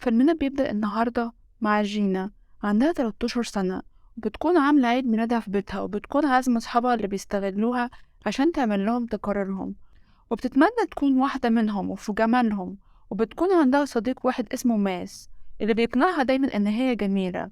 فيلمنا بيبدأ النهاردة مع جينا، عندها 13 سنة، وبتكون عاملة عيد ميلادها في بيتها، وبتكون عازمة صحابها اللي بيستغلوها عشان تعمل لهم تقاريرهم، وبتتمنى تكون واحدة منهم وفي جمالهم. وبتكون عندها صديق واحد اسمه ماس اللي بيقنعها دايما إن هي جميلة،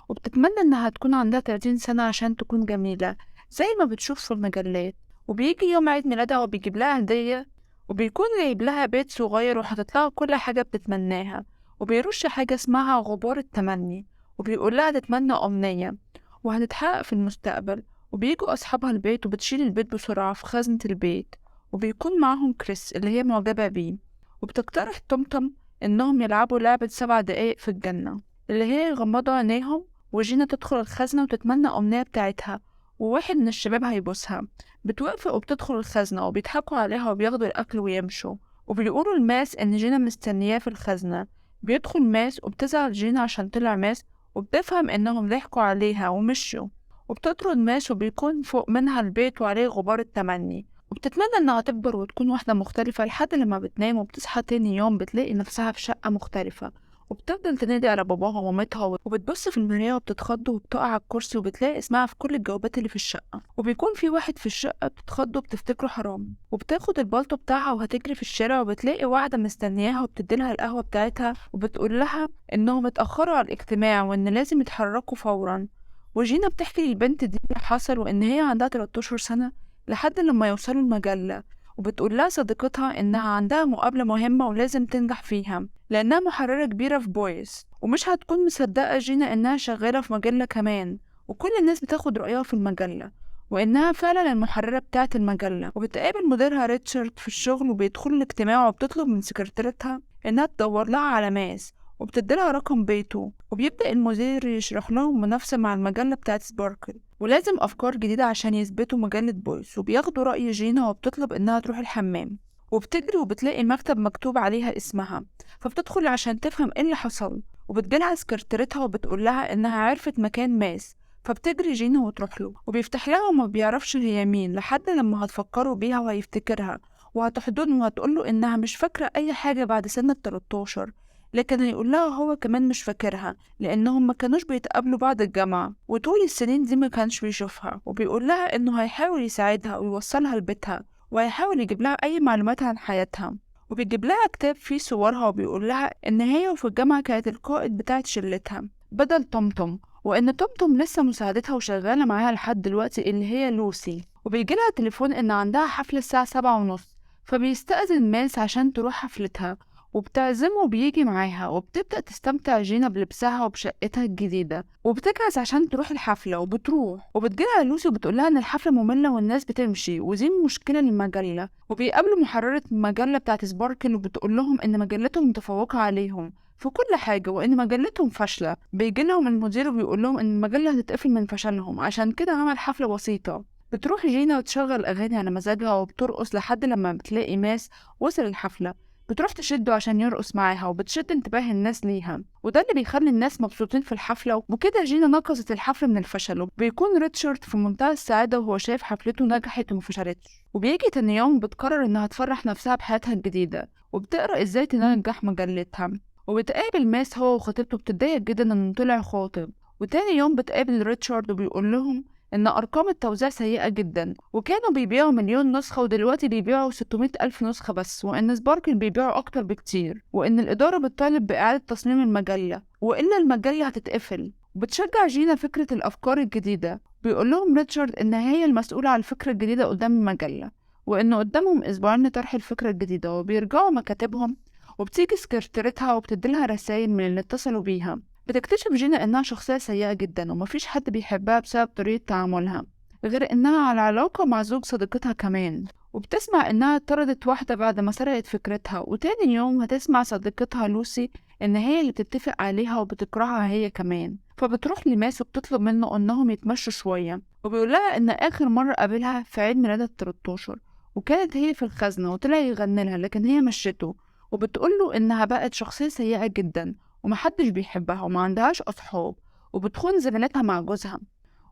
وبتتمنى إنها تكون عندها 30 سنة عشان تكون جميلة زي ما بتشوف في المجلات. وبيجي يوم عيد ميلادها وبيجيب لها هدية، وبيكون جايب لها بيت صغير وحاطط لها كل حاجة بتتمناها، وبيرش حاجة اسمها غبار التمني، وبيقول لها تتمنى أمنية وهتتحقق في المستقبل. وبيجوا أصحابها البيت وبتشيل البيت بسرعة في خزنة البيت، وبيكون معاهم كريس اللي هي معجبة بيه. وبتقترح طمطم إنهم يلعبوا لعبة 7 دقايق في الجنة، اللي هي يغمضوا عينيهم وجينا تدخل الخزنة وتتمنى أمنية بتاعتها، وواحد من الشباب هيبوسها. بتوافق وبتدخل الخزنة، وبيضحكوا عليها وبياخدوا الأكل ويمشوا، وبيقولوا لماس إن جينا مستنياه في الخزنة. بيدخل ماس وبتزعل جينا عشان طلع ماس، وبتفهم إنهم ضحكوا عليها ومشوا، وبتطرد ماس. وبيكون فوق منها البيت وعليه غبار التمني، وبتتمنى إنها تكبر وتكون واحدة مختلفة لحد لما بتنام وبتصحى تاني يوم بتلاقي نفسها في شقة مختلفة. وبتفضل تنادي على باباها ومامتها، وبتبص في المراية وبتتخض وبتقع على الكرسي، وبتلاقي اسمها في كل الجوابات اللي في الشقة. وبيكون في واحد في الشقة بتتخض وبتفتكره حرام، وبتاخد البلطو بتاعها وهتجري في الشارع، وبتلاقي واحدة مستنياها وبتديلها القهوة بتاعتها، وبتقول لها إنهم اتأخروا على الاجتماع وإن لازم يتحركوا فورا. وجينا بتحكي للبنت دي اللي حصل وإن هي عندها 13 سنة لحد لما يوصلوا المجلة. وبتقول لها صديقتها إنها عندها مقابلة مهمة ولازم تنجح فيها لأنها محررة كبيرة في بويس، ومش هتكون مصدقة جينا إنها شغالة في مجلة كمان، وكل الناس بتاخد رأيها في المجلة وإنها فعلا المحررة بتاعة المجلة. وبتقابل مديرها ريتشارد في الشغل، وبيدخلوا الاجتماع وبتطلب من سكرتيرتها إنها تدور لها على ماس، وبتديلها رقم بيته. وبيبدأ المدير يشرح لهم منافسة مع المجلة بتاعة سباركل، ولازم أفكار جديدة عشان يثبتوا مجلة بويس. وبياخدوا رأي جينا وبتطلب إنها تروح الحمام، وبتجري وبتلاقي المكتب مكتوب عليها اسمها، فبتدخل عشان تفهم ايه اللي حصل. وبتجيلها سكرتيرتها وبتقول لها انها عرفت مكان ماس، فبتجري جينا وتروح له وبيفتح لها وما بيعرفش هي مين لحد لما هتفكروا بيها وهيفتكرها، وهتحضنه وهتقول له انها مش فاكرة اي حاجة بعد سن ال13. لكن هيقول لها هو كمان مش فاكرها لانهم ما كانوش بيتقابلوا بعد الجامعة، وطول السنين دي ما كانش بيشوفها. وبيقول لها انه هيحاول يساعدها ويوصلها لبيتها، وهيحاول يجيب لها أي معلومات عن حياتها. وبيجيب لها كتاب فيه صورها، وبيقول لها إن هي وفي الجامعة كانت القائد بتاعة شلتها بدل طمطم، وإن طمطم لسه مساعدتها وشغالة معاها لحد دلوقتي اللي هي لوسي. وبيجيلها تليفون إن عندها حفلة الساعة 7:30، فبيستأذن ماس عشان تروح حفلتها، وبتعزمه وبيجي معاها. وبتبدأ تستمتع جينا بلبسها وبشقتها الجديدة، وبتجهز عشان تروح الحفلة. وبتروح وبتجيلها لوسي وبتقولها إن الحفلة مملة والناس بتمشي ودي مشكلة للمجلة. وبيقابلوا محررة المجلة بتاعت سباركل، وبتقول لهم إن مجلتهم متفوقة عليهم في كل حاجة وإن مجلتهم فاشلة. بيجي لهم المدير وبيقول لهم إن المجلة هتتقفل من فشلهم، عشان كده عمل حفلة بسيطة. بتروح جينا وتشغل أغاني على مزاجها وبترقص لحد لما بتلاقي ماس وصل الحفلة. بتروح تشده عشان يرقص معاها وبتشد انتباه الناس ليها، وده اللي بيخلي الناس مبسوطين في الحفلة. وكده جينا نقصت الحفلة من الفشل، وبيكون ريتشارد في منتهى السعادة وهو شايف حفلته نجحت ومفشلتش. وبيجي تاني يوم بتقرر انها تفرح نفسها بحياتها الجديدة، وبتقرأ ازاي تنجح مجلتها. وبتقابل ماس هو وخطيبته، بتتضايق جدا انه طلع خاطب. وتاني يوم بتقابل ريتشارد وبيقول لهم إن أرقام التوزيع سيئة جدا، وكانوا بيبيعوا 1,000,000 نسخة ودلوقتي بيبيعوا 600,000 نسخة بس، وإن سباركل بيبيعوا أكتر بكتير، وإن الإدارة بتطالب بإعادة تصميم المجلة وإن المجلة هتتقفل. وبتشجع جينا فكرة الأفكار الجديدة. بيقول لهم ريتشارد إن هي المسؤولة عن الفكرة الجديدة قدام المجلة، وإنه قدامهم أسبوعين لطرح الفكرة الجديدة. وبيرجعوا مكاتبهم، وبتيجي سكرتيرتها وبتديلها رسائل من اللي اتصلوا بيها. بتكتشف جينا إنها شخصية سيئة جدا ومفيش حد بيحبها بسبب طريقة تعاملها، غير إنها على علاقة مع زوج صديقتها كمان. وبتسمع إنها طردت واحدة بعد ما سرقت فكرتها، وتاني يوم هتسمع صديقتها لوسي إن هي اللي بتتفق عليها وبتكرهها هي كمان. فبتروح لماس وبتطلب منه إنهم يتمشوا شوية، وبيقولها إن آخر مرة قابلها في عيد ميلادها 13 وكانت هي في الخزنة وطلع يغني لها لكن هي مشته. وبتقوله إنها بقت شخصية سيئة جدا ومحدش بيحبها وما عندهاش أصحاب، وبتخون زميلتها مع جوزها.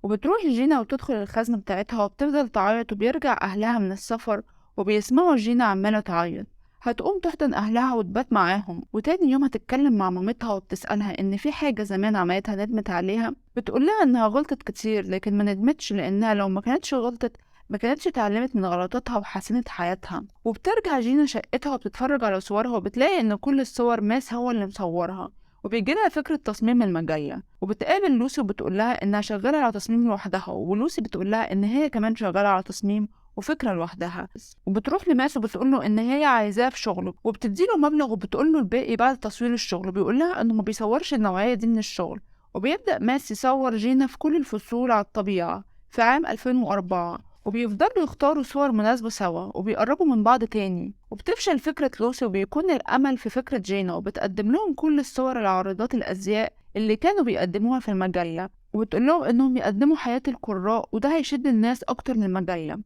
وبتروح جينا وتدخل الخزنة بتاعتها وبتفضل تعيط، وبيرجع أهلها من السفر وبيسمعوا جينا عمالة تعيط هتقوم تحضن أهلها وتبات معاهم، وتاني يوم هتتكلم مع مامتها وبتسألها إن في حاجة زمان عملتها ندمت عليها. بتقولها إنها غلطت كتير لكن ما ندمتش، لأنها لو ما كانتش غلطت ما كانتش اتعلمت من غلطاتها وحسنت حياتها. وبترجع جينا شقتها وبتتفرج على صورها وبتلاقي إن كل الصور ماس هو اللي مصورها، وبيجيلها فكرة تصميم المجلة. وبتقابل لوسي وبتقولها إنها شغالة على تصميم لوحدها، ولوسي بتقولها إن هي كمان شغالة على تصميم وفكرة لوحدها. وبتروح لماس وبتقوله إن هي عايزاه في شغله، وبتديله مبلغ وبتقوله الباقي بعد تصوير الشغل. بيقولها إنه ما بيصورش النوعية دي من الشغل. وبيبدأ ماس يصور جينا في كل الفصول على الطبيعة في عام 2004، وبيفضلوا يختاروا صور مناسبة سوا وبيقربوا من بعض تاني. وبتفشل فكرة لوسي وبيكون الأمل في فكرة جينا، وبتقدم لهم كل الصور العارضات الأزياء اللي كانوا بيقدموها في المجلة، وبتقول لهم إنهم يقدموا حياة القراء وده هيشد الناس أكتر للمجلة.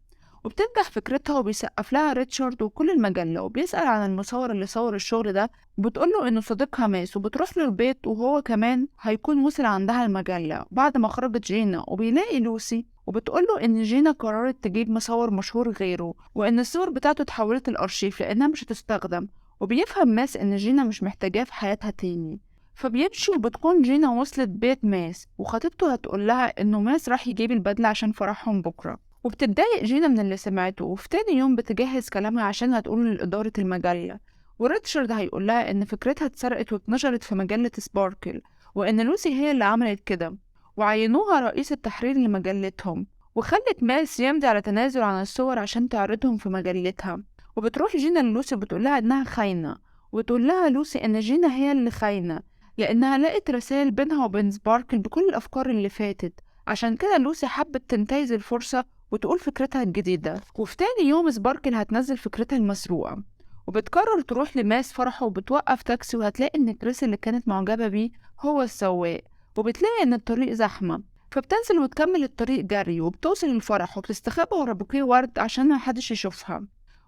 وبتنجح فكرتها وبيسقف لها ريتشارد وكل المجلة، وبيسأل عن المصور اللي صور الشغل ده، وبتقوله إنه صديقها ماس. وبتروح له البيت وهو كمان هيكون وصل عندها المجلة بعد ما خرجت جينا، وبيلاقي لوسي وبتقوله إن جينا قررت تجيب مصور مشهور غيره، وإن الصور بتاعته اتحولت الأرشيف لأنها مش هتستخدم. وبيفهم ماس إن جينا مش محتاجاه في حياتها تاني. فبيمشي وبتكون جينا وصلت بيت ماس، وخطيبته هتقول لها إنه ماس راح يجيب البدلة عشان فرحهم بكرة. وبتتضايق جينا من اللي سمعته، وفي تاني يوم بتجهز كلامها عشان هتقوله لإدارة المجلة. وريتشارد هيقول لها إن فكرتها اتسرقت واتنشرت في مجلة سباركل، وإن لوسي هي اللي عملت كده، وعينوها رئيس التحرير لمجلتهم. وخلت ماس يمضي على تنازل عن الصور عشان تعرضهم في مجلتها. وبتروح جينا للوسي وبتقولها إنها خاينة، وتقول لها لوسي إن جينا هي اللي خاينة لأنها لقت رسائل بينها وبين سباركل بكل الأفكار اللي فاتت. عشان كده لوسي حبت تنتهز الفرصة وتقول فكرتها الجديدة. وفي تاني يوم سباركل هتنزل فكرتها المسروقة، وبتقرر تروح لماس فرحه، وبتوقف تاكسي وهتلاقي إن كريس اللي كانت معجبة بيه هو السواق. وبتلاقي إن الطريق زحمة، فبتنزل وتكمل الطريق جري، وبتوصل الفرح وبتستخبى ورا بوكيه ورد عشان محدش يشوفها.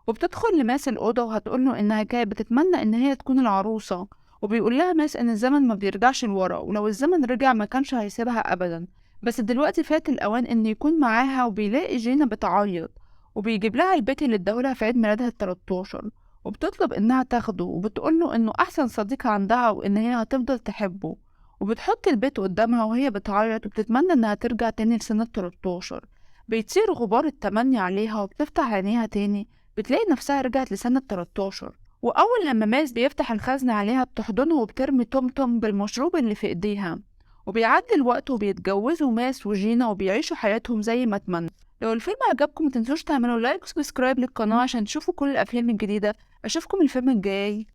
وبتدخل لماس الأوضة وهتقوله إنها كانت بتتمنى إن هي تكون العروسة. وبيقول لها ماس إن الزمن ما بيرجعش لورا، ولو الزمن رجع ما كانش هيسيبها أبدا، بس دلوقتي فات الأوان إن يكون معاها. وبيلاقي جينا بتعيط، وبيجيب لها البيت اللي اداهولها في عيد ميلادها ال13، وبتطلب إنها تاخده، وبتقوله إنه أحسن صديق عندها وإن هي هتفضل تحبه. وبتحط البيت قدامها وهي بتعيط وبتتمنى إنها ترجع تاني لسنة 13. بيطير غبار التمني عليها وبتفتح عينيها تاني، بتلاقي نفسها رجعت لسنة 13. وأول لما ماس بيفتح الخزنة عليها بتحضنه وبترمي توم بالمشروب اللي في إيديها. وبيعدي الوقت وبيتجوزوا ماس وجينا وبيعيشوا حياتهم زي ما اتمنى. لو الفيلم عجبكم متنسوش تعملوا لايك وسبسكرايب للقناة عشان تشوفوا كل الأفلام الجديدة. أشوفكم الفيلم الجاي.